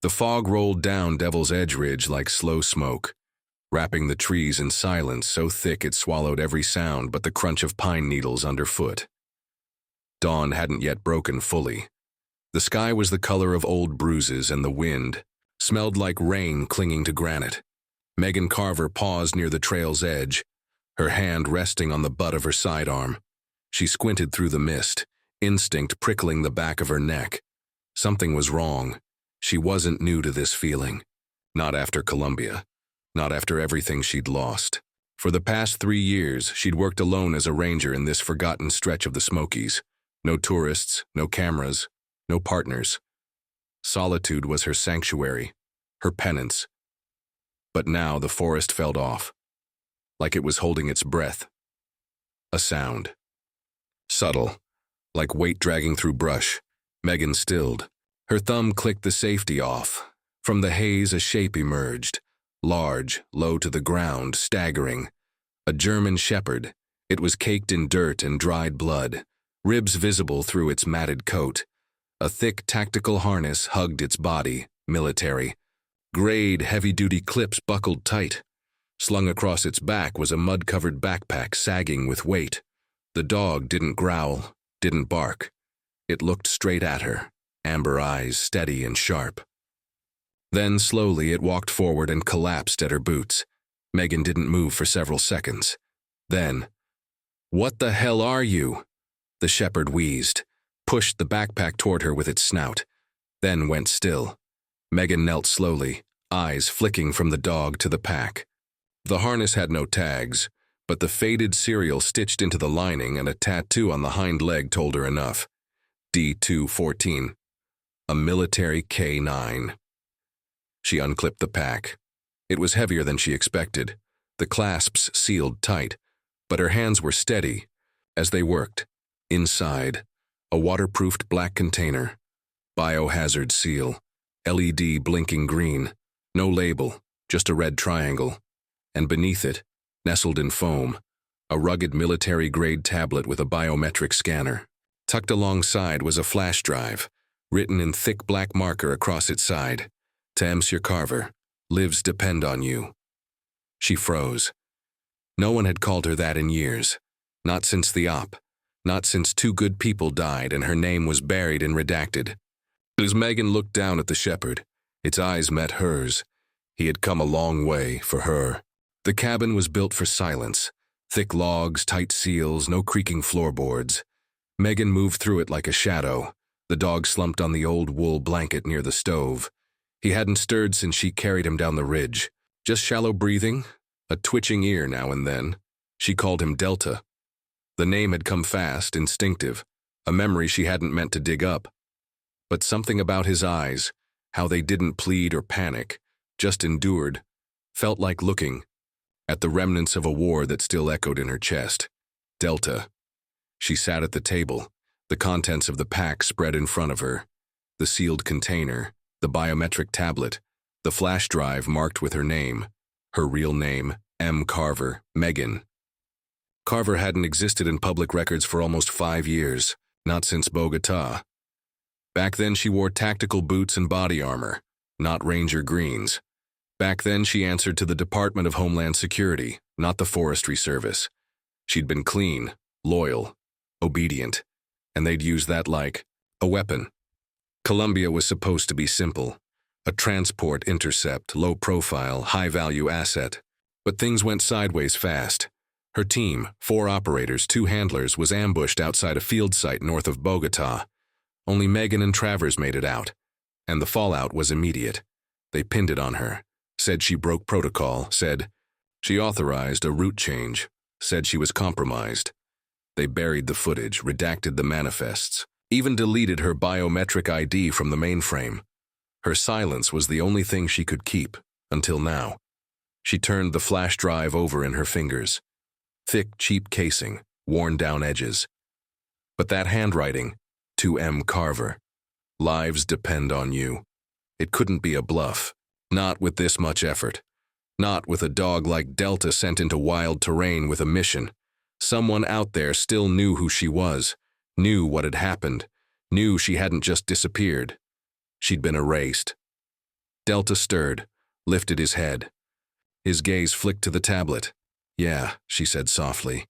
The fog rolled down Devil's Edge Ridge like slow smoke, wrapping the trees in silence so thick it swallowed every sound but the crunch of pine needles underfoot. Dawn hadn't yet broken fully. The sky was the color of old bruises, and the wind smelled like rain clinging to granite. Megan Carver paused near the trail's edge, her hand resting on the butt of her sidearm. She squinted through the mist, instinct prickling the back of her neck. Something was wrong. She wasn't new to this feeling. Not after Colombia. Not after everything she'd lost. For the past 3 years, she'd worked alone as a ranger in this forgotten stretch of the Smokies. No tourists, no cameras, no partners. Solitude was her sanctuary, her penance. But now the forest felt off, like it was holding its breath. A sound. Subtle, like weight dragging through brush. Megan stilled. Her thumb clicked the safety off. From the haze a shape emerged, large, low to the ground, staggering. A German shepherd. It was caked in dirt and dried blood, ribs visible through its matted coat. A thick tactical harness hugged its body, military. Grayed, heavy-duty clips buckled tight. Slung across its back was a mud-covered backpack sagging with weight. The dog didn't growl, didn't bark. It looked straight at her, amber eyes steady and sharp. Then slowly it walked forward and collapsed at her boots. Megan didn't move for several seconds. Then, "What the hell are you?" The shepherd wheezed, pushed the backpack toward her with its snout, then went still. Megan knelt slowly, eyes flicking from the dog to the pack. The harness had no tags, but the faded serial stitched into the lining and a tattoo on the hind leg told her enough. D214. A military K9. She unclipped the pack. It was heavier than she expected. The clasps sealed tight, but her hands were steady as they worked. Inside, a waterproofed black container. Biohazard seal. LED blinking green. No label, just a red triangle. And beneath it, nestled in foam, a rugged military-grade tablet with a biometric scanner. Tucked alongside was a flash drive, written in thick black marker across its side. To Monsieur Carver, lives depend on you. She froze. No one had called her that in years. Not since the op. Not since 2 good people died and her name was buried and redacted. As Megan looked down at the shepherd, its eyes met hers. He had come a long way for her. The cabin was built for silence. Thick logs, tight seals, no creaking floorboards. Megan moved through it like a shadow. The dog slumped on the old wool blanket near the stove. He hadn't stirred since she carried him down the ridge. Just shallow breathing, a twitching ear now and then. She called him Delta. The name had come fast, instinctive, a memory she hadn't meant to dig up. But something about his eyes, how they didn't plead or panic, just endured, felt like looking at the remnants of a war that still echoed in her chest. Delta. She sat at the table, the contents of the pack spread in front of her. The sealed container, the biometric tablet, the flash drive marked with her name. Her real name, M. Carver, Megan. Carver hadn't existed in public records for almost 5 years, not since Bogota. Back then she wore tactical boots and body armor, not Ranger greens. Back then she answered to the Department of Homeland Security, not the Forestry Service. She'd been clean, loyal, obedient, and they'd use that like a weapon. Colombia was supposed to be simple, a transport intercept, low profile, high-value asset. But things went sideways fast. Her team, 4 operators, 2 handlers, was ambushed outside a field site north of Bogota. Only Megan and Travers made it out, and the fallout was immediate. They pinned it on her, said she broke protocol, said she authorized a route change, said she was compromised. They buried the footage, redacted the manifests, even deleted her biometric ID from the mainframe. Her silence was the only thing she could keep, until now. She turned the flash drive over in her fingers. Thick, cheap casing, worn-down edges. But that handwriting, to M. Carver. Lives depend on you. It couldn't be a bluff. Not with this much effort. Not with a dog like Delta sent into wild terrain with a mission. Someone out there still knew who she was, knew what had happened, knew she hadn't just disappeared. She'd been erased. Delta stirred, lifted his head. His gaze flicked to the tablet. "Yeah," she said softly.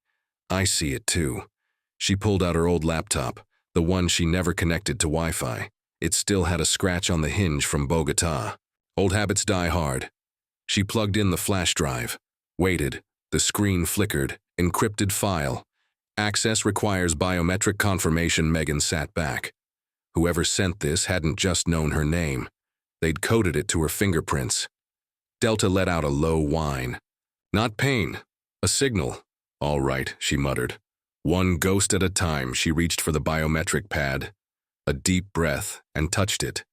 "I see it too." She pulled out her old laptop, the one she never connected to Wi-Fi. It still had a scratch on the hinge from Bogota. Old habits die hard. She plugged in the flash drive, waited. The screen flickered. Encrypted file. Access requires biometric confirmation. Megan sat back. Whoever sent this hadn't just known her name. They'd coded it to her fingerprints. Delta let out a low whine. Not pain, a signal. "All right," she muttered. One ghost at a time, she reached for the biometric pad. A deep breath, and touched it.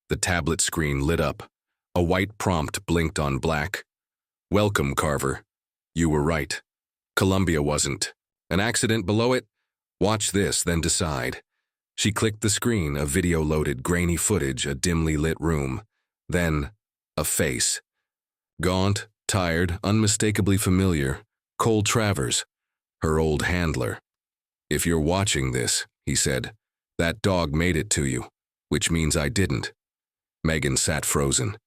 The tablet screen lit up. A white prompt blinked on black. "Welcome, Carver. You were right. Colombia wasn't. An accident below it? Watch this, then decide." She clicked the screen, a video loaded, grainy footage, a dimly lit room. Then, a face. Gaunt, tired, unmistakably familiar. Cole Travers, her old handler. "If you're watching this," he said, "that dog made it to you, which means I didn't." Megan sat frozen.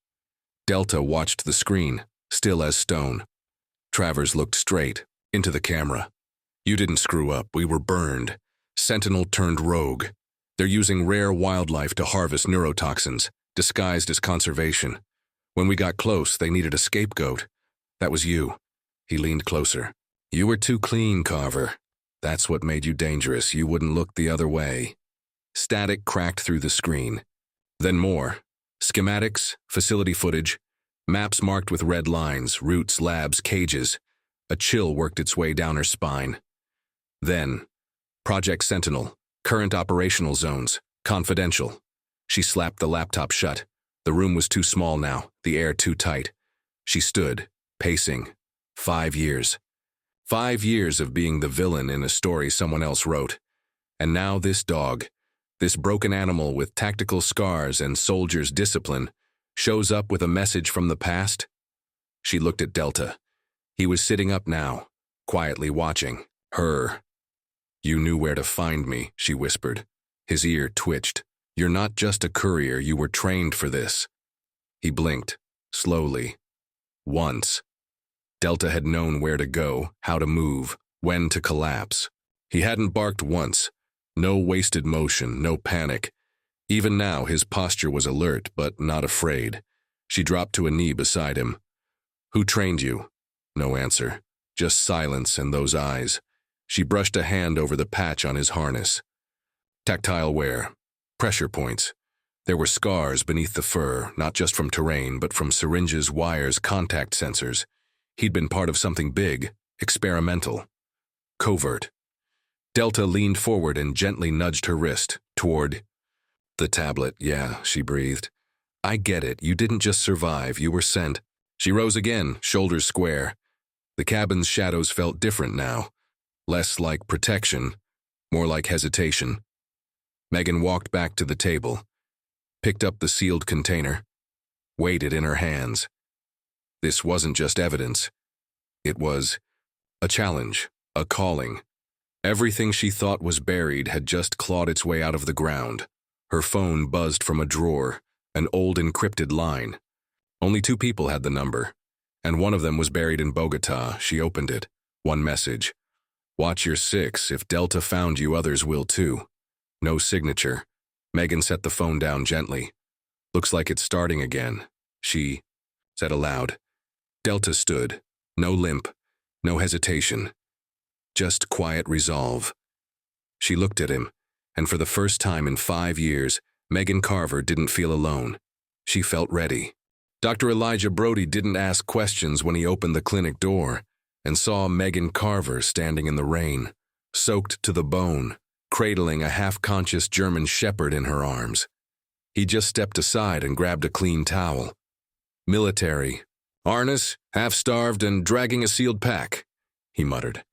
Delta watched the screen, still as stone. Travers looked straight, into the camera. "You didn't screw up, we were burned. Sentinel turned rogue. They're using rare wildlife to harvest neurotoxins, disguised as conservation. When we got close, they needed a scapegoat. That was you." He leaned closer. "You were too clean, Carver. That's what made you dangerous. You wouldn't look the other way." Static cracked through the screen. Then more. Schematics, facility footage, maps marked with red lines, routes, labs, cages. A chill worked its way down her spine. Then, Project Sentinel, current operational zones, confidential. She slapped the laptop shut. The room was too small now, the air too tight. She stood, pacing. 5 years. 5 years of being the villain in a story someone else wrote. And now this dog, this broken animal with tactical scars and soldier's discipline, shows up with a message from the past. She looked at Delta. He was sitting up now, quietly watching her. "You knew where to find me," she whispered. His ear twitched. "You're not just a courier, you were trained for this." He blinked, slowly. Once. Delta had known where to go, how to move, when to collapse. He hadn't barked once. No wasted motion, no panic. Even now, his posture was alert, but not afraid. She dropped to a knee beside him. "Who trained you?" No answer. Just silence and those eyes. She brushed a hand over the patch on his harness. Tactile wear. Pressure points. There were scars beneath the fur, not just from terrain, but from syringes, wires, contact sensors. He'd been part of something big, experimental, covert. Delta leaned forward and gently nudged her wrist toward the tablet. "Yeah," she breathed. "I get it. You didn't just survive. You were sent." She rose again, shoulders square. The cabin's shadows felt different now. Less like protection, more like hesitation. Megan walked back to the table, picked up the sealed container, weighed it in her hands. This wasn't just evidence. It was a challenge, a calling. Everything she thought was buried had just clawed its way out of the ground. Her phone buzzed from a drawer, an old encrypted line. Only 2 people had the number, and one of them was buried in Bogota. She opened it. One message. "Watch your 6. If Delta found you, others will too." No signature. Megan set the phone down gently. "Looks like it's starting again," she said aloud. Delta stood. No limp, no hesitation. Just quiet resolve. She looked at him, and for the first time in 5 years, Megan Carver didn't feel alone. She felt ready. Dr. Elijah Brody didn't ask questions when he opened the clinic door and saw Megan Carver standing in the rain, soaked to the bone, cradling a half-conscious German shepherd in her arms. He just stepped aside and grabbed a clean towel. "Military. Harness, half-starved, and dragging a sealed pack," he muttered.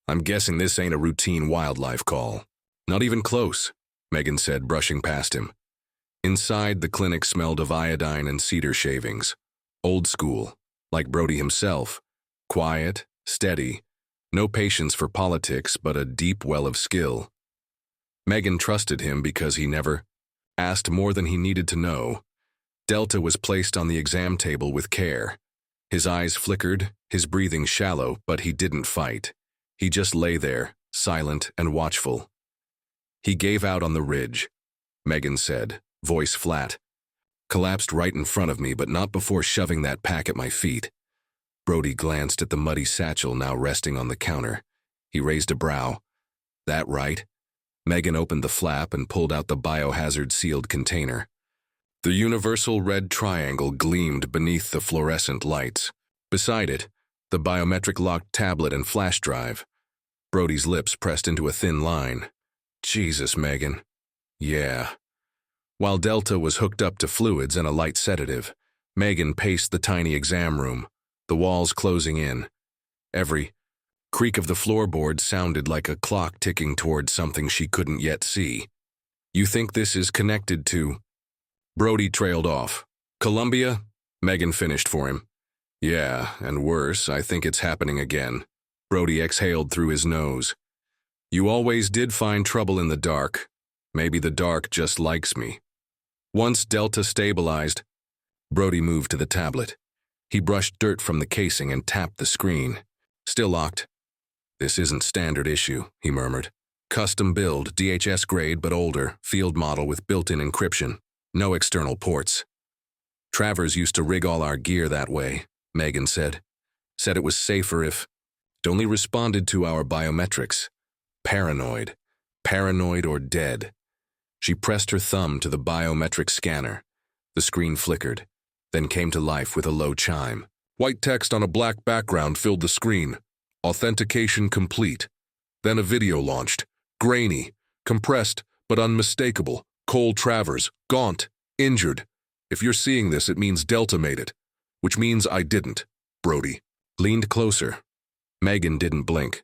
"I'm guessing this ain't a routine wildlife call." "Not even close," Megan said, brushing past him. Inside, the clinic smelled of iodine and cedar shavings. Old school, like Brody himself. Quiet, steady, no patience for politics, but a deep well of skill. Megan trusted him because he never asked more than he needed to know. Delta was placed on the exam table with care. His eyes flickered, his breathing shallow, but he didn't fight. He just lay there, silent and watchful. He gave out on the ridge, Megan said, voice flat. Collapsed right in front of me, but not before shoving that pack at my feet. Brody glanced at the muddy satchel now resting on the counter. He raised a brow. That right? Megan opened the flap and pulled out the biohazard sealed container. The universal red triangle gleamed beneath the fluorescent lights. Beside it, the biometric locked tablet and flash drive. Brody's lips pressed into a thin line. Jesus, Megan. Yeah. While Delta was hooked up to fluids and a light sedative, Megan paced the tiny exam room, the walls closing in. Every creak of the floorboard sounded like a clock ticking toward something she couldn't yet see. You think this is connected to... Brody trailed off. Colombia? Megan finished for him. Yeah, and worse, I think it's happening again. Brody exhaled through his nose. You always did find trouble in the dark. Maybe the dark just likes me. Once Delta stabilized, Brody moved to the tablet. He brushed dirt from the casing and tapped the screen. Still locked. This isn't standard issue, he murmured. Custom build, DHS grade but older, field model with built-in encryption. No external ports. Travers used to rig all our gear that way, Megan said. Said it was safer if it only responded to our biometrics. Paranoid. Paranoid or dead. She pressed her thumb to the biometric scanner. The screen flickered, then came to life with a low chime. White text on a black background filled the screen. Authentication complete. Then a video launched. Grainy, compressed, but unmistakable. Cole Travers, gaunt, injured. If you're seeing this, it means Delta made it. Which means I didn't. Brody leaned closer. Megan didn't blink.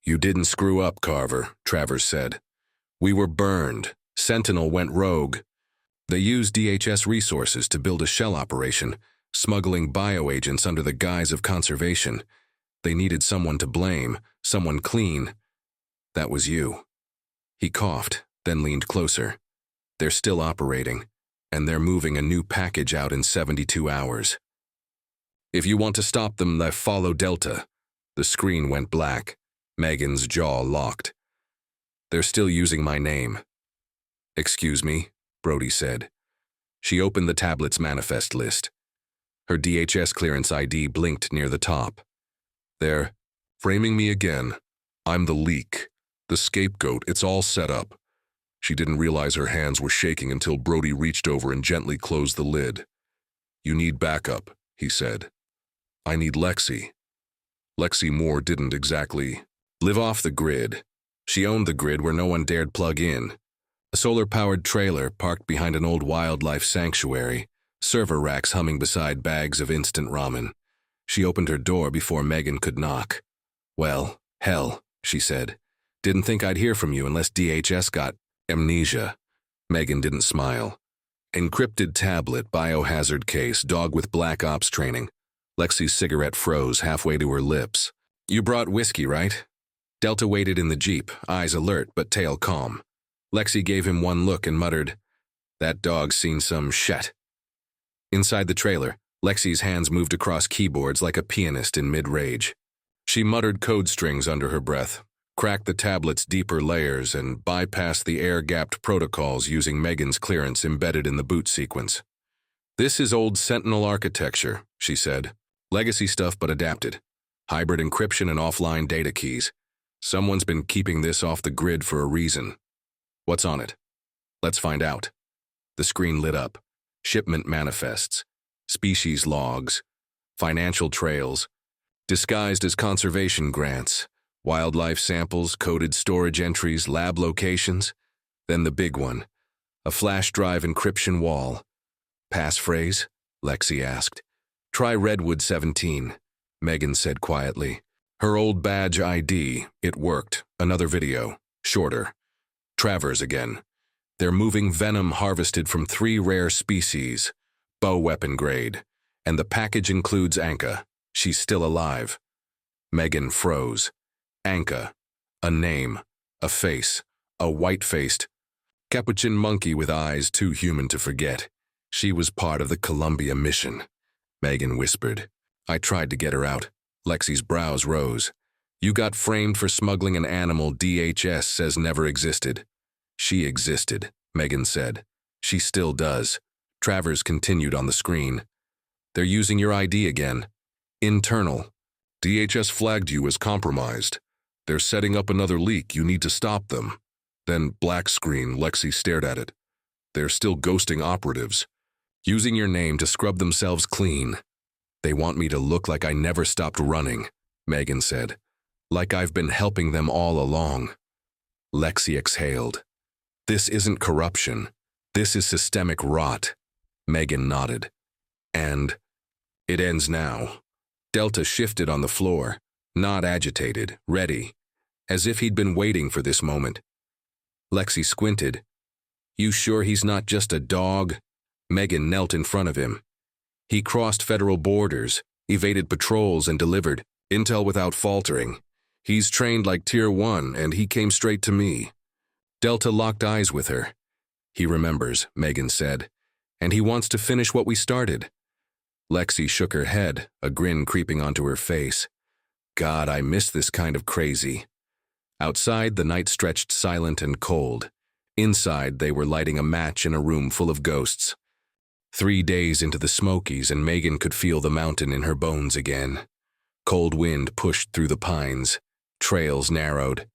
You didn't screw up, Carver, Travers said. We were burned. Sentinel went rogue. They used DHS resources to build a shell operation, smuggling bioagents under the guise of conservation. They needed someone to blame, someone clean. That was you. He coughed, then leaned closer. They're still operating, and they're moving a new package out in 72 hours. If you want to stop them, follow Delta. The screen went black. Megan's jaw locked. They're still using my name. Excuse me, Brody said. She opened the tablet's manifest list. Her DHS clearance ID blinked near the top. They're framing me again. I'm the leak, the scapegoat. It's all set up. She didn't realize her hands were shaking until Brody reached over and gently closed the lid. You need backup, he said. I need Lexi. Lexi Moore didn't exactly live off the grid. She owned the grid where no one dared plug in. A solar-powered trailer parked behind an old wildlife sanctuary, server racks humming beside bags of instant ramen. She opened her door before Megan could knock. Well, hell, she said. Didn't think I'd hear from you unless DHS got amnesia. Megan didn't smile. Encrypted tablet, biohazard case, dog with black ops training. Lexi's cigarette froze halfway to her lips. You brought whiskey, right? Delta waited in the Jeep, eyes alert but tail calm. Lexi gave him one look and muttered, That dog's seen some shit. Inside the trailer, Lexi's hands moved across keyboards like a pianist in mid-rage. She muttered code strings under her breath, cracked the tablet's deeper layers, and bypassed the air-gapped protocols using Megan's clearance embedded in the boot sequence. This is old Sentinel architecture, she said. Legacy stuff but adapted. Hybrid encryption and offline data keys. Someone's been keeping this off the grid for a reason. What's on it? Let's find out. The screen lit up. Shipment manifests. Species logs. Financial trails. Disguised as conservation grants. Wildlife samples, coded storage entries, lab locations. Then the big one. A flash drive encryption wall. Passphrase? Lexi asked. Try Redwood 17, Megan said quietly. Her old badge ID, it worked. Another video, shorter. Travers again. They're moving venom harvested from 3 rare species, bow weapon grade, and the package includes Anka. She's still alive. Megan froze. Anka. A name, a face, a white-faced, capuchin monkey with eyes too human to forget. She was part of the Colombia mission, Megan whispered. I tried to get her out. Lexi's brows rose. You got framed for smuggling an animal DHS says never existed. She existed, Megan said. She still does. Travers continued on the screen. They're using your ID again. Internal. DHS flagged you as compromised. They're setting up another leak. You need to stop them. Then black screen, Lexi stared at it. They're still ghosting operatives. Using your name to scrub themselves clean. They want me to look like I never stopped running, Megan said. Like I've been helping them all along. Lexi exhaled. This isn't corruption. This is systemic rot. Megan nodded. And it ends now. Delta shifted on the floor, not agitated, ready, as if he'd been waiting for this moment. Lexi squinted. You sure he's not just a dog? Megan knelt in front of him. He crossed federal borders, evaded patrols, and delivered intel without faltering. He's trained like Tier 1, and he came straight to me. Delta locked eyes with her. He remembers, Megan said, and he wants to finish what we started. Lexi shook her head, a grin creeping onto her face. God, I miss this kind of crazy. Outside, the night stretched silent and cold. Inside, they were lighting a match in a room full of ghosts. 3 days into the Smokies, and Megan could feel the mountain in her bones again. Cold wind pushed through the pines. Trails narrowed.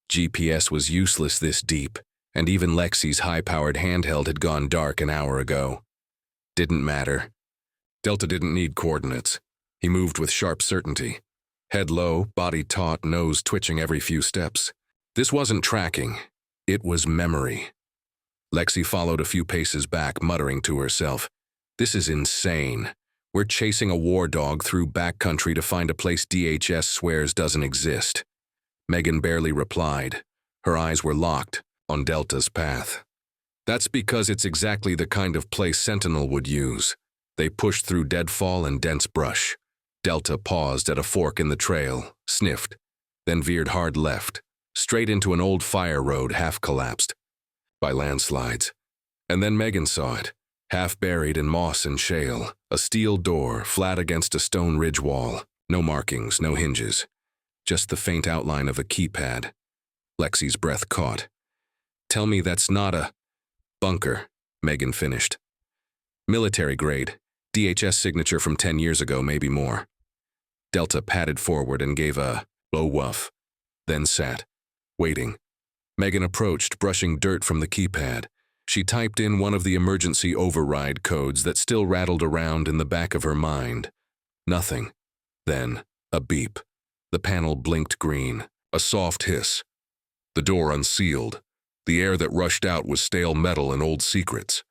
GPS was useless this deep, and even Lexi's high-powered handheld had gone dark an hour ago. Didn't matter. Delta didn't need coordinates. He moved with sharp certainty. Head low, body taut, nose twitching every few steps. This wasn't tracking. It was memory. Lexi followed a few paces back, muttering to herself, This is insane. We're chasing a war dog through backcountry to find a place DHS swears doesn't exist. Megan barely replied. Her eyes were locked on Delta's path. That's because it's exactly the kind of place Sentinel would use. They pushed through deadfall and dense brush. Delta paused at a fork in the trail, sniffed, then veered hard left, straight into an old fire road half collapsed by landslides. And then Megan saw it, half buried in moss and shale, a steel door flat against a stone ridge wall. No markings, no hinges, just the faint outline of a keypad. Lexi's breath caught. Tell me that's not a bunker, Megan finished. Military grade, DHS signature from 10 years ago, maybe more. Delta padded forward and gave a low woof, then sat, waiting. Megan approached, brushing dirt from the keypad. She typed in one of the emergency override codes that still rattled around in the back of her mind. Nothing. Then, a beep. The panel blinked green. A soft hiss. The door unsealed. The air that rushed out was stale metal and old secrets.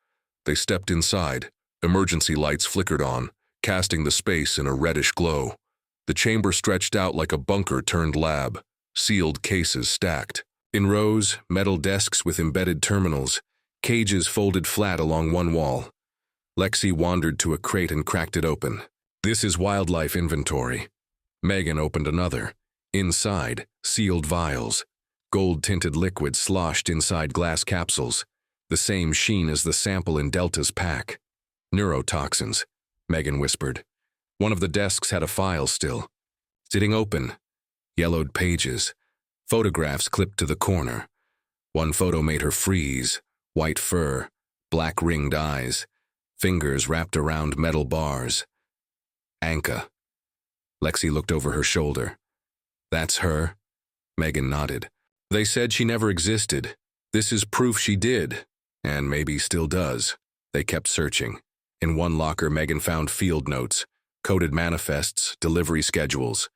They stepped inside. Emergency lights flickered on, casting the space in a reddish glow. The chamber stretched out like a bunker turned lab. Sealed cases stacked. In rows, metal desks with embedded terminals. Cages folded flat along one wall. Lexi wandered to a crate and cracked it open. This is wildlife inventory. Megan opened another. Inside, sealed vials. Gold-tinted liquid sloshed inside glass capsules. The same sheen as the sample in Delta's pack. Neurotoxins, Megan whispered. One of the desks had a file still. Sitting open. Yellowed pages. Photographs clipped to the corner. One photo made her freeze. White fur, black ringed eyes, fingers wrapped around metal bars. Anka. Lexi looked over her shoulder. That's her? Megan nodded. They said she never existed. This is proof she did, and maybe still does. They kept searching. In one locker, Megan found field notes, coded manifests, delivery schedules.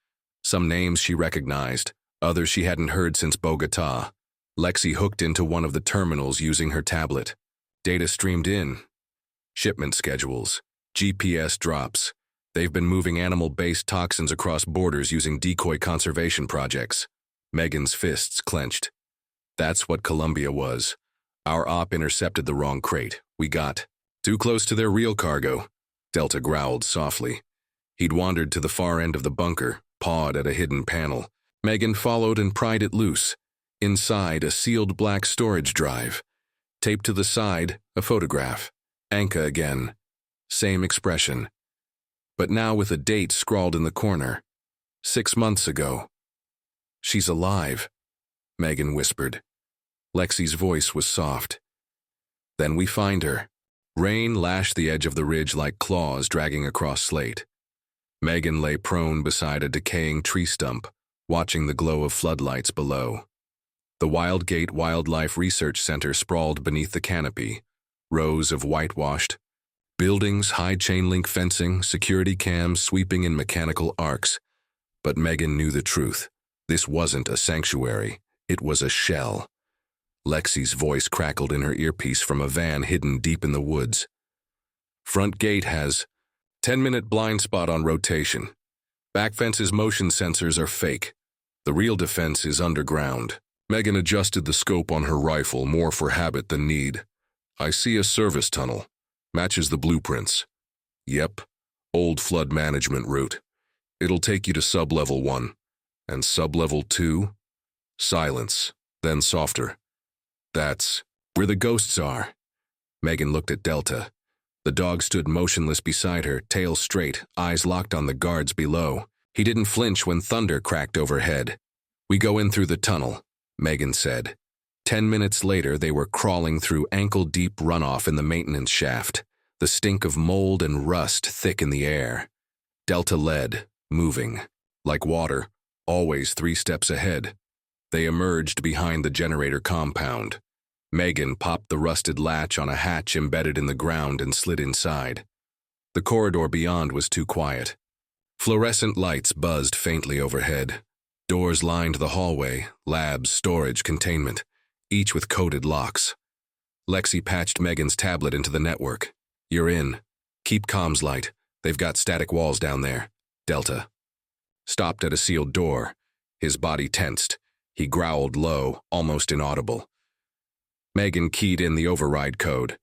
Some names she recognized, others she hadn't heard since Bogota. Lexi hooked into one of the terminals using her tablet. Data streamed in. Shipment schedules. GPS drops. They've been moving animal-based toxins across borders using decoy conservation projects. Megan's fists clenched. That's what Colombia was. Our op intercepted the wrong crate. We got too close to their real cargo. Delta growled softly. He'd wandered to the far end of the bunker, pawed at a hidden panel. Megan followed and pried it loose. Inside, a sealed black storage drive. Taped to the side, a photograph. Anka again. Same expression. But now with a date scrawled in the corner. 6 months ago. She's alive, Megan whispered. Lexi's voice was soft. Then we find her. Rain lashed the edge of the ridge like claws dragging across slate. Megan lay prone beside a decaying tree stump, watching the glow of floodlights below. The Wildgate Wildlife Research Center sprawled beneath the canopy, rows of whitewashed buildings, high chain-link fencing, security cams sweeping in mechanical arcs. But Megan knew the truth. This wasn't a sanctuary. It was a shell. Lexi's voice crackled in her earpiece from a van hidden deep in the woods. Front gate has 10-minute blind spot on rotation. Back fence's motion sensors are fake. The real defense is underground. Megan adjusted the scope on her rifle more for habit than need. I see a service tunnel. Matches the blueprints. Yep, old flood management route. It'll take you to sub-level 1. And sub-level 2? Silence, then softer. That's where the ghosts are. Megan looked at Delta. The dog stood motionless beside her, tail straight, eyes locked on the guards below. He didn't flinch when thunder cracked overhead. We go in through the tunnel, Megan said. 10 minutes later, they were crawling through ankle-deep runoff in the maintenance shaft, the stink of mold and rust thick in the air. Delta led, moving. Like water, always 3 steps ahead. They emerged behind the generator compound. Megan popped the rusted latch on a hatch embedded in the ground and slid inside. The corridor beyond was too quiet. Fluorescent lights buzzed faintly overhead. Doors lined the hallway, labs, storage, containment, each with coded locks. Lexi patched Megan's tablet into the network. You're in. Keep comms light. They've got static walls down there. Delta. Stopped at a sealed door. His body tensed. He growled low, almost inaudible. Megan keyed in the override code.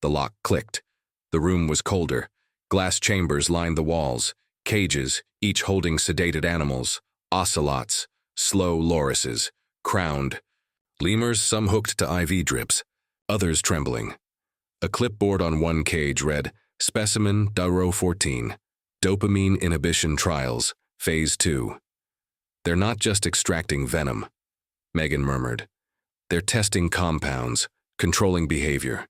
The lock clicked. The room was colder. Glass chambers lined the walls. Cages, each holding sedated animals. Ocelots, slow lorises, crowned. Lemurs, some hooked to IV drips, others trembling. A clipboard on one cage read, Specimen Daro 14, Dopamine Inhibition Trials, Phase 2. They're not just extracting venom, Megan murmured. They're testing compounds, controlling behavior.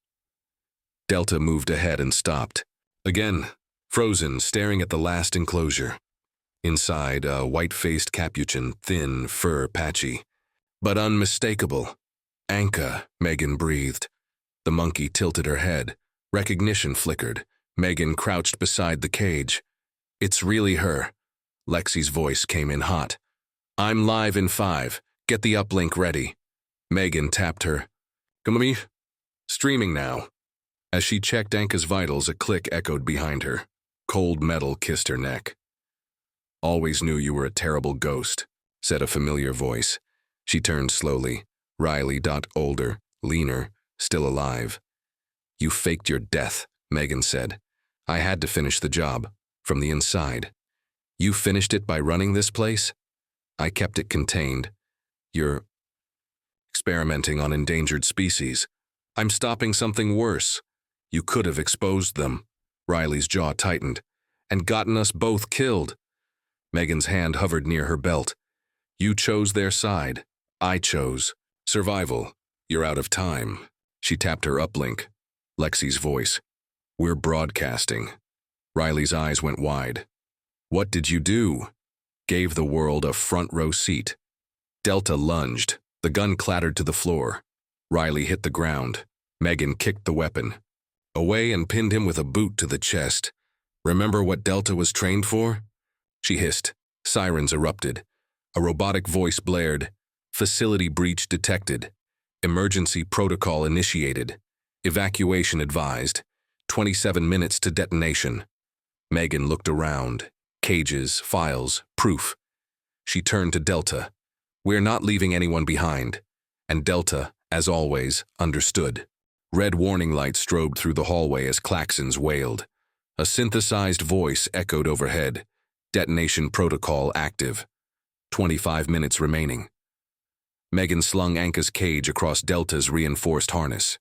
Delta moved ahead and stopped. Again, frozen, staring at the last enclosure. Inside, a white-faced capuchin, thin, fur patchy. But unmistakable. Anka, Megan breathed. The monkey tilted her head. Recognition flickered. Megan crouched beside the cage. It's really her. Lexi's voice came in hot. I'm live in 5. Get the uplink ready. Megan tapped her. Come on me. Streaming now. As she checked Anka's vitals, a click echoed behind her. Cold metal kissed her neck. Always knew you were a terrible ghost, said a familiar voice. She turned slowly. Riley, older, leaner, still alive. You faked your death, Megan said. I had to finish the job, from the inside. You finished it by running this place? I kept it contained. You're experimenting on endangered species. I'm stopping something worse. You could have exposed them. Riley's jaw tightened. And gotten us both killed. Megan's hand hovered near her belt. You chose their side. I chose. Survival. You're out of time. She tapped her uplink. Lexi's voice. We're broadcasting. Riley's eyes went wide. What did you do? Gave the world a front row seat. Delta lunged. The gun clattered to the floor. Riley hit the ground. Megan kicked the weapon. Away and pinned him with a boot to the chest. Remember what Delta was trained for? She hissed. Sirens erupted. A robotic voice blared. Facility breach detected. Emergency protocol initiated. Evacuation advised. 27 minutes to detonation. Megan looked around. Cages, files, proof. She turned to Delta. We're not leaving anyone behind. And Delta, as always, understood. Red warning lights strobed through the hallway as klaxons wailed. A synthesized voice echoed overhead. Detonation protocol active. 25 minutes remaining. Megan slung Anka's cage across Delta's reinforced harness.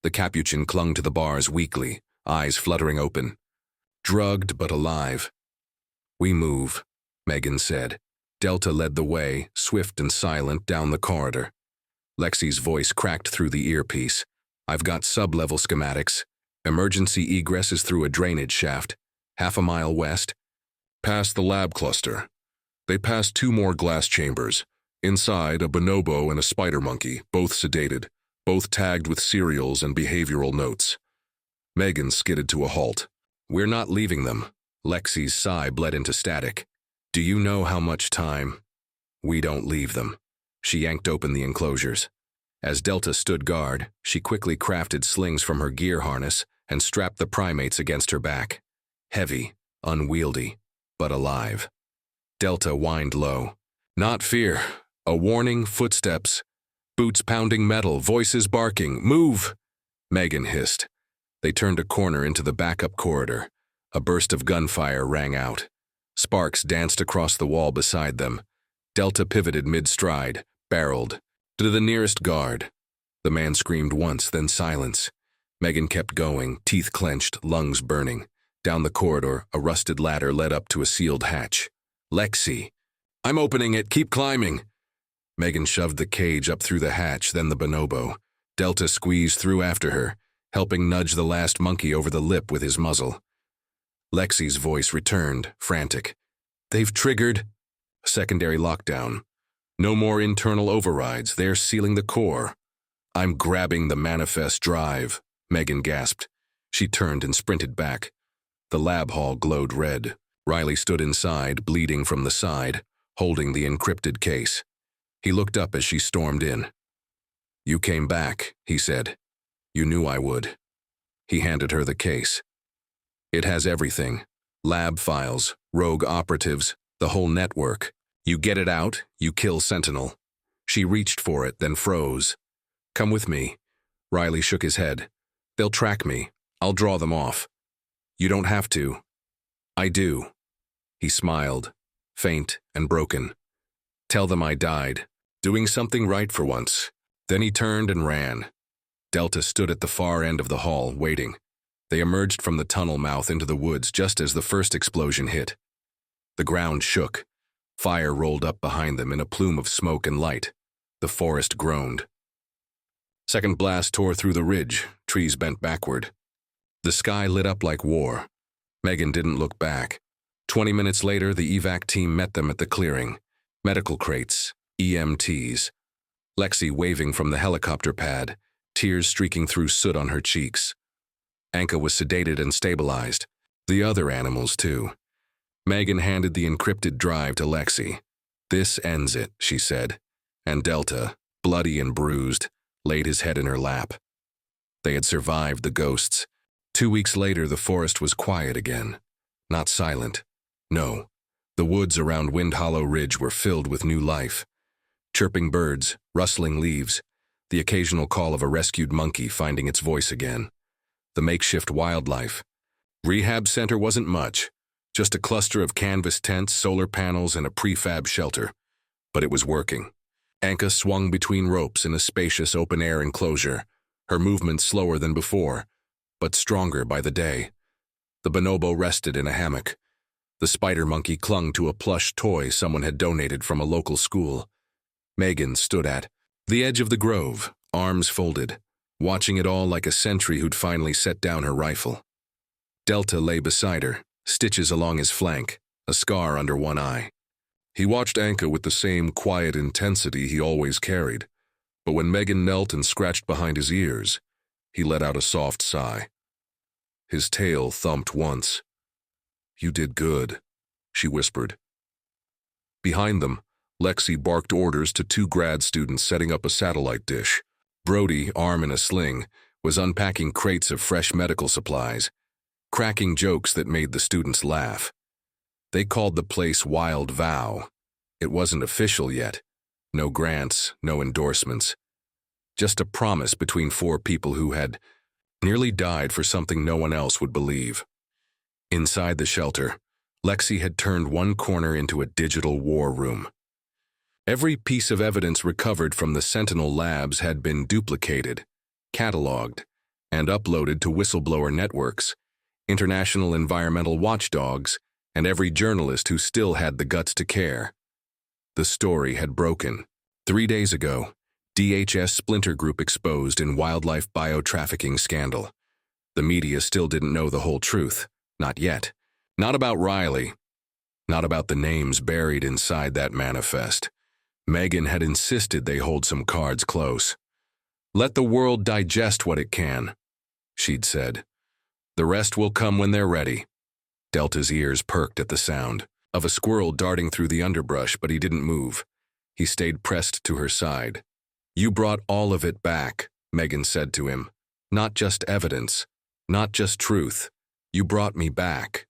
The capuchin clung to the bars weakly, eyes fluttering open. Drugged but alive. "We move," Megan said. Delta led the way, swift and silent, down the corridor. Lexi's voice cracked through the earpiece. "I've got sub-level schematics. Emergency egress is through a drainage shaft, half a mile west." Past the lab cluster. They passed 2 more glass chambers. Inside, a bonobo and a spider monkey, both sedated, both tagged with serials and behavioral notes. Megan skidded to a halt. "We're not leaving them." Lexi's sigh bled into static. "Do you know how much time?" "We don't leave them." She yanked open the enclosures. As Delta stood guard, she quickly crafted slings from her gear harness and strapped the primates against her back. Heavy, unwieldy, but alive. Delta whined low. "Not fear. A warning, footsteps. Boots pounding metal, voices barking. Move!" Megan hissed. They turned a corner into the backup corridor. A burst of gunfire rang out. Sparks danced across the wall beside them. Delta pivoted mid-stride, barreled. "To the nearest guard." The man screamed once, then silence. Megan kept going, teeth clenched, lungs burning. Down the corridor, a rusted ladder led up to a sealed hatch. "Lexi." "I'm opening it, keep climbing." Megan shoved the cage up through the hatch, then the bonobo. Delta squeezed through after her, helping nudge the last monkey over the lip with his muzzle. Lexi's voice returned, frantic. "They've triggered." "Secondary lockdown. No more internal overrides, they're sealing the core." "I'm grabbing the manifest drive," Megan gasped. She turned and sprinted back. The lab hall glowed red. Riley stood inside, bleeding from the side, holding the encrypted case. He looked up as she stormed in. "You came back," he said. "You knew I would." He handed her the case. "It has everything. Lab files, rogue operatives, the whole network. You get it out, you kill Sentinel." She reached for it, then froze. "Come with me." Riley shook his head. "They'll track me. I'll draw them off." "You don't have to." "I do." He smiled, faint and broken. "Tell them I died, doing something right for once." Then he turned and ran. Delta stood at the far end of the hall, waiting. They emerged from the tunnel mouth into the woods just as the first explosion hit. The ground shook. Fire rolled up behind them in a plume of smoke and light. The forest groaned. Second blast tore through the ridge, trees bent backward. The sky lit up like war. Megan didn't look back. 20 minutes later, the evac team met them at the clearing. Medical crates, EMTs. Lexi waving from the helicopter pad, tears streaking through soot on her cheeks. Anka was sedated and stabilized. The other animals, too. Megan handed the encrypted drive to Lexi. "This ends it," she said. And Delta, bloody and bruised, laid his head in her lap. They had survived the ghosts. 2 weeks later, the forest was quiet again. Not silent. No. The woods around Wind Hollow Ridge were filled with new life. Chirping birds, rustling leaves, the occasional call of a rescued monkey finding its voice again. The makeshift wildlife. Rehab center wasn't much, just a cluster of canvas tents, solar panels, and a prefab shelter. But it was working. Anka swung between ropes in a spacious open-air enclosure, her movements slower than before, but stronger by the day. The bonobo rested in a hammock. The spider monkey clung to a plush toy someone had donated from a local school. Megan stood at the edge of the grove, arms folded, watching it all like a sentry who'd finally set down her rifle. Delta lay beside her, stitches along his flank, a scar under one eye. He watched Anka with the same quiet intensity he always carried, but when Megan knelt and scratched behind his ears, he let out a soft sigh. His tail thumped once. "You did good," she whispered. Behind them, Lexi barked orders to 2 grad students setting up a satellite dish. Brody, arm in a sling, was unpacking crates of fresh medical supplies, cracking jokes that made the students laugh. They called the place Wild Vow. It wasn't official yet. No grants, no endorsements. Just a promise between 4 people who had nearly died for something no one else would believe. Inside the shelter, Lexi had turned one corner into a digital war room. Every piece of evidence recovered from the Sentinel labs had been duplicated, cataloged, and uploaded to whistleblower networks, international environmental watchdogs, and every journalist who still had the guts to care. The story had broken. 3 days ago, DHS splinter group exposed in wildlife biotrafficking scandal. The media still didn't know the whole truth. Not yet. Not about Riley. Not about the names buried inside that manifest. Megan had insisted they hold some cards close. Let the world digest what it can, she'd said. The rest will come when they're ready. Delta's ears perked at the sound of a squirrel darting through the underbrush, but he didn't move. He stayed pressed to her side. You brought all of it back, Megan said to him. Not just evidence, not just truth. You brought me back.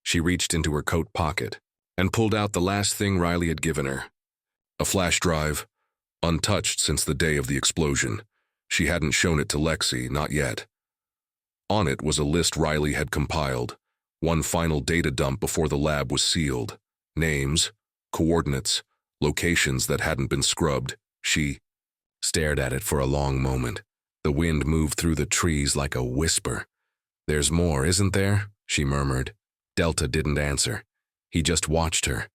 She reached into her coat pocket and pulled out the last thing Riley had given her. A flash drive, untouched since the day of the explosion. She hadn't shown it to Lexi, not yet. On it was a list Riley had compiled, one final data dump before the lab was sealed. Names, coordinates, locations that hadn't been scrubbed. She stared at it for a long moment. The wind moved through the trees like a whisper. There's more, isn't there? She murmured. Delta didn't answer. He just watched her.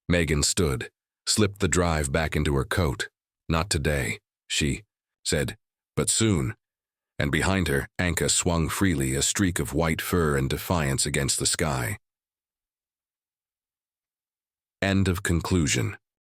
Megan stood, slipped the drive back into her coat. Not today, she said, but soon. And behind her, Anka swung freely, a streak of white fur and defiance against the sky. End of conclusion.